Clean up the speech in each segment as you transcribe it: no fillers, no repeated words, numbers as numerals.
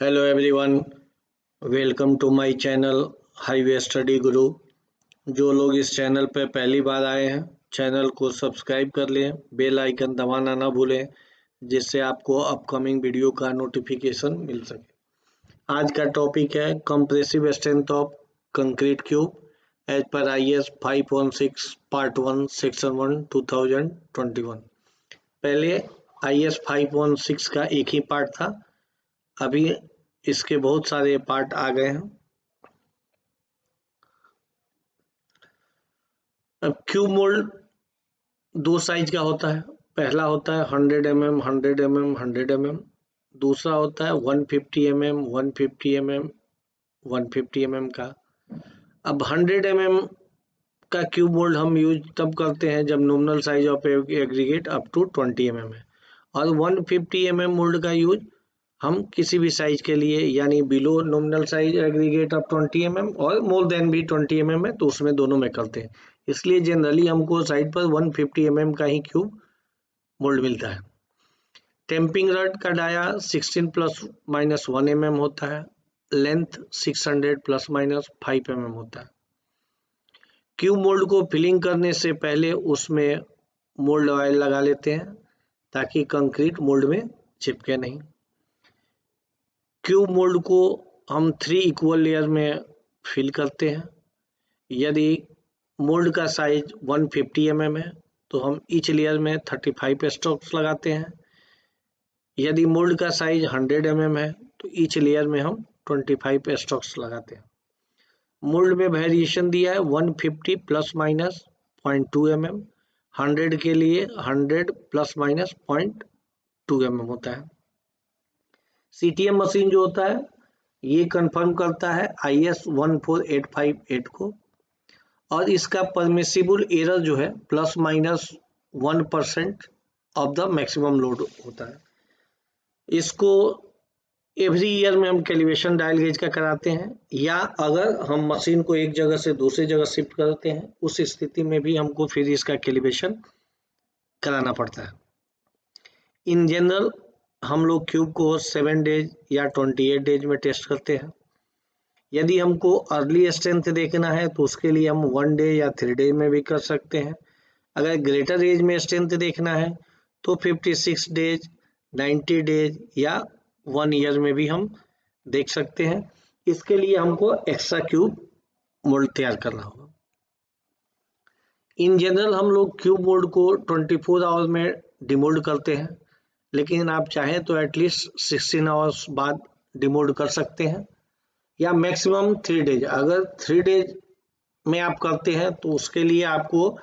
Hello everyone, welcome to my channel highway study guru. जो लोग इस चैनल पर पहली बार आए हैं, चैनल को सब्सक्राइब कर लें, बेल आइकन दबाना ना भूलें, जिससे आपको अपकमिंग वीडियो का नोटिफिकेशन मिल सके। आज का टॉपिक है compressive strength of concrete cube as per IS 516 part 1 section 1 2021। पहले IS 516 का एक ही पार्ट था, अभी इसके बहुत सारे पार्ट आ गए हैं। अब क्यूब मोल्ड दो साइज का होता है। पहला होता है 100 mm 100 mm 100 mm, दूसरा होता है 150 mm 150 mm 150 mm का। अब 100 mm का क्यूब मोल्ड हम यूज तब करते हैं जब nominal size of aggregate up to 20 mm है, और 150 mm मोल्ड का यूज हम किसी भी साइज के लिए, यानी below nominal size aggregate of 20 mm और मोर देन भी 20 mm है, तो उसमें दोनों में करते हैं। इसलिए जनरली हमको साइड पर 150 mm का ही क्यूब मोल्ड मिलता है। टेम्पिंग रड का डाया 16 ± 1 mm होता है, लेंथ 600 ± 5 mm होता है। क्यूब मोल्ड को फिलिंग करने से पहले उसमें मोल्ड ऑयल लगा लेते हैं ताकि कंक्रीट मोल्ड में चिपके नहीं। क्यूब मोल्ड को हम 3 इक्वल लेयर में फिल करते हैं। यदि मोल्ड का साइज 150 mm है तो हम ईच लेयर में 35 स्ट्रोक्स लगाते हैं। यदि मोल्ड का साइज 100 mm है तो ईच लेयर में हम 25 स्ट्रोक्स लगाते हैं। मोल्ड में वेरिएशन दिया है 150 ± 0.2 mm, 100 के लिए 100 ± 0.2 mm होता है। CTM मशीन जो होता है ये कंफर्म करता है IS 14858 को, और इसका परमिसिबल एरर जो है ±1% ऑफ द मैक्सिमम लोड होता है। इसको एवरी ईयर में हम कैलिब्रेशन डायल गेज का कराते हैं, या अगर हम मशीन को एक जगह से दूसरी जगह शिफ्ट करते हैं उस स्थिति में भी हमको फिर इसका कैलिब्रेशन कराना पड़ता है। इन जनरल हम लोग क्यूब को 7 डेज या 28 डेज में टेस्ट करते हैं। यदि हमको अर्ली स्ट्रेंथ देखना है तो उसके लिए हम 1 डे या 3 डे में भी कर सकते हैं। अगर ग्रेटर एज में स्ट्रेंथ देखना है तो 56 डेज 90 डेज या 1 ईयर में भी हम देख सकते हैं। इसके लिए हमको एक्स्ट्रा क्यूब मोल्ड तैयार करना होगा। इन जनरल हम लोग क्यूब मोल्ड को 24 आवर्स में डिमोल्ड करते हैं, लेकिन आप चाहें तो एटलीस्ट 16 आवर्स बाद डिमोल्ड कर सकते हैं, या मैक्सिमम 3 डेज। अगर 3 डेज में आप करते हैं तो उसके लिए आपको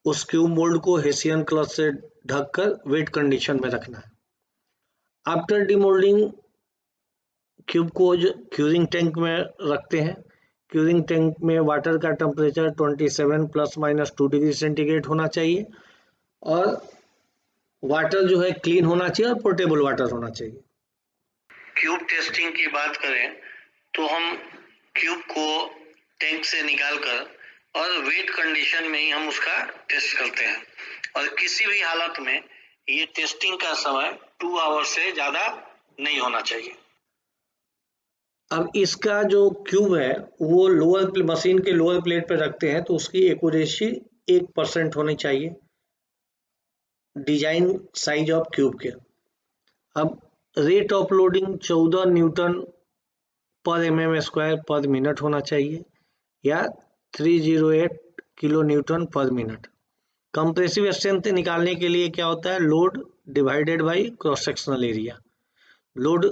उस क्यूब मोल्ड को हेसियन क्लॉथ से ढककर वेट कंडीशन में रखना है। आफ्टर डिमोल्डिंग क्यूब को क्यूरिंग टैंक में रखते हैं। क्यूरिंग टैंक में वाटर का टेम्परेचर 27 ± 2 डिग्री सेंटीग्रेड होना चाहिए, और वाटर जो है क्लीन होना चाहिए और पोर्टेबल वाटर होना चाहिए। क्यूब टेस्टिंग की बात करें तो हम क्यूब को टैंक से निकालकर और वेट कंडीशन में ही हम उसका टेस्ट करते हैं, और किसी भी हालत में ये टेस्टिंग का समय 2 आवर से ज़्यादा नहीं होना चाहिए। अब इसका जो क्यूब है वो लोअर मशीन के लोअर प्लेट पर रखते हैं तो उसकी एक्यूरेसी 1% होनी चाहिए डिजाइन साइज ऑफ क्यूब के। अब रेट ऑफ लोडिंग 14 न्यूटन पर mm² पर मिनट होना चाहिए, या 308 किलो न्यूटन पर मिनट। कंप्रेसिव स्ट्रेंथ निकालने के लिए क्या होता है, load divided by cross sectional area. Load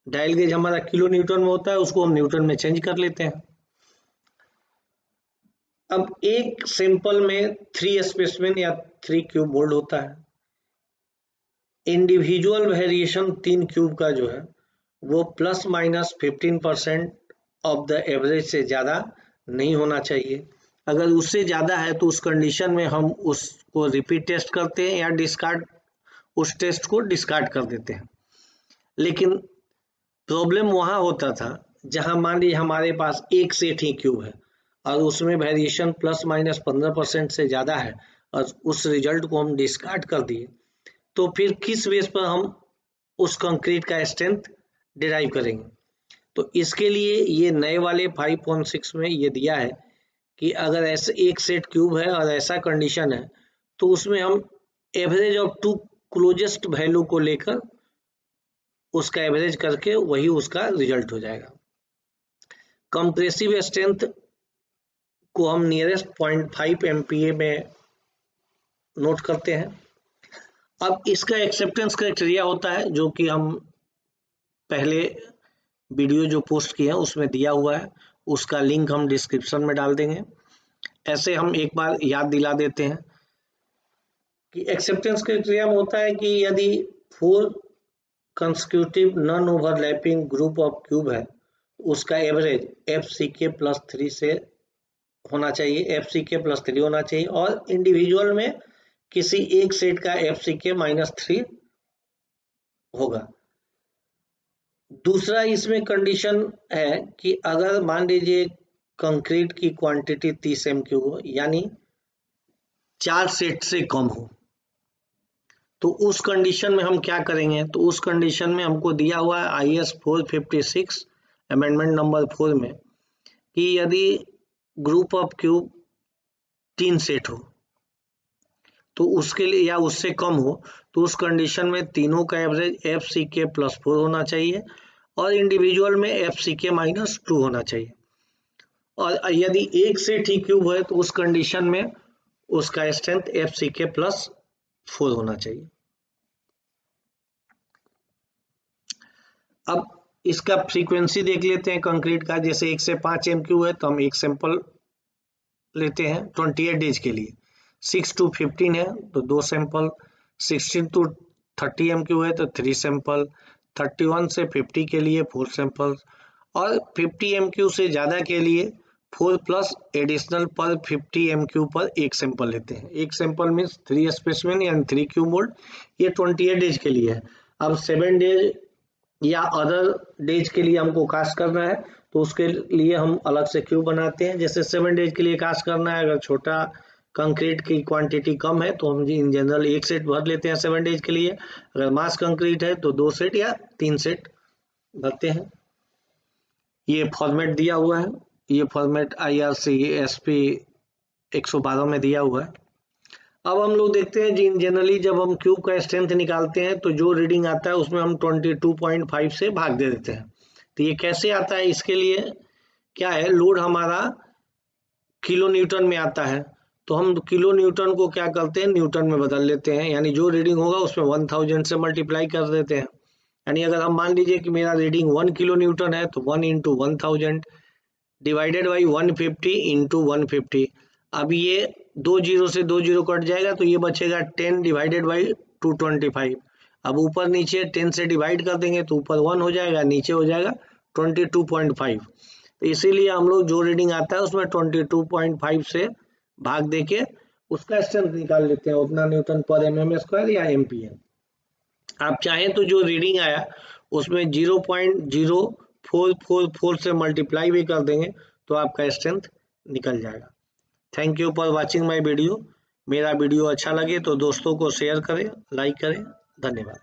dial gauge हमारा किलो न्यूटन में होता है, उसको हम न्यूटन में चेंज कर लेते हैं। अब एक सैंपल में 3 स्पेसिमेन या 3 क्यूब मोल्ड होता है। इंडिविजुअल वेरिएशन 3 क्यूब का जो है वो ±15% ऑफ द एवरेज से ज़्यादा नहीं होना चाहिए। अगर उससे ज़्यादा है तो उस कंडीशन में हम उसको रिपीट टेस्ट करते हैं या डिस्कार्ड, उस टेस्ट को डिस्कार्ड कर देते हैं। लेकिन प्रॉब्लम वहाँ होता था जहाँ मान लीजिए हमारे पास एक सेट ही क्यूब है और उसमें वेरिएशन ±15% से ज़्यादा है, और उस रिजल्ट को हम डिस्कार्ड कर दिए, तो फिर किस बेस पर हम उस कंक्रीट का स्ट्रेंथ डिराइव करेंगे। तो इसके लिए ये नए वाले 5.6 में ये दिया है कि अगर ऐसे एक सेट क्यूब है और ऐसा कंडीशन है तो उसमें हम average of two closest value को लेकर उसका एवरेज करके वही उसका रिजल्ट हो जाएगा। कंप्रेसिव स्ट्रेंथ को हम नियरेस्ट 0.5 MPa में नोट करते हैं। अब इसका एक्सेप्टेंस क्राइटेरिया होता है जो कि हम पहले वीडियो जो पोस्ट किए हैं उसमें दिया हुआ है, उसका लिंक हम डिस्क्रिप्शन में डाल देंगे। ऐसे हम एक बार याद दिला देते हैं कि एक्सेप्टेंस क्राइटेरिया में होता है कि यदि 4 consecutive non overlapping group of cube है उसका एवरेज FCK+3 से होना चाहिए, FCK+3 होना चाहिए, और इंडिविजुअल में किसी एक सेट का FCK-3 होगा। दूसरा इसमें कंडीशन है कि अगर मान लीजिए कंक्रीट की क्वांटिटी 30 MQ हो, यानी 4 सेट से कम हो, तो उस कंडीशन में हम क्या करेंगे? तो उस कंडीशन में हमको दिया हुआ है IS 456 अमेंडमेंट नंबर 4 में कि यदि ग्रुप ऑफ क्यूब 3 सेट हो तो उसके लिए, या उससे कम हो, तो उस कंडीशन में तीनों का एवरेज FCK+4 होना चाहिए और इंडिविजुअल में FCK-2 होना चाहिए। और यदि एक सेट ही क्यूब है तो उस कंडीशन में उसका स्ट्रेंथ FCK+4 होना चाहिए। अब इसका फ्रीक्वेंसी देख लेते हैं कंक्रीट का। जैसे 1 से 5 MQ है तो हम एक सैंपल लेते हैं 28 डेज के लिए। 6 to 15 है तो 2 सैंपल, 16 to 30 MQ है तो 3 सैंपल, 31 से 50 के लिए 4 सैंपल, और 50 MQ से ज़्यादा के लिए 4 प्लस एडिशनल पर 50 MQ पर एक सैंपल लेते हैं। एक सैंपल मीन्स 3 स्पेसिमेन यानी 3 क्यूब मोल्ड। ये 28 डेज के लिए है। अब 7 डेज या अदर डेज के लिए हमको कास्ट करना है तो उसके लिए हम अलग से क्यूब बनाते हैं। जैसे 7 डेज के लिए कास्ट करना है, अगर छोटा कंक्रीट की क्वांटिटी कम है तो हम इन जनरल एक सेट भर लेते हैं 7 डेज के लिए। अगर मास कंक्रीट है तो 2 सेट या 3 सेट भरते हैं। ये फॉर्मेट दिया हुआ है, ये फॉर्मेट IRC-SP 112 में दिया हुआ है। अब हम लोग देखते हैं जी, जनरली जब हम क्यूब का स्ट्रेंथ निकालते हैं तो जो रीडिंग आता है उसमें हम 22.5 से भाग दे देते हैं। तो ये कैसे आता है? इसके लिए क्या है, लोड हमारा किलो न्यूटन में आता है तो हम किलो न्यूटन को क्या करते हैं, न्यूटन में बदल लेते हैं, यानी जो रीडिंग होगा उसमें 1000 से मल्टीप्लाई कर देते हैं। यानी अगर हम मान लीजिए कि मेरा रीडिंग 1 किलो न्यूटन है तो 1 × 1000 डिवाइडेड बाई 150 × 150। अब ये 2 जीरो से 2 जीरो कट जाएगा तो ये बचेगा 10 डिवाइडेड बाई 225। अब ऊपर नीचे 10 से डिवाइड कर देंगे तो ऊपर 1 हो जाएगा, नीचे हो जाएगा 22.5। तो इसीलिए हम लोग जो रीडिंग आता है उसमें 22.5 से भाग देके उसका स्ट्रेंथ निकाल लेते हैं, उतना न्यूटन पर mm² या MPa। आप चाहें तो जो रीडिंग आया उसमें 0.0444 से मल्टीप्लाई भी कर देंगे तो आपका स्ट्रेंथ निकल जाएगा। Thank you for watching my video. मेरा वीडियो अच्छा लगे तो दोस्तों को शेयर करें, लाइक करें। धन्यवाद।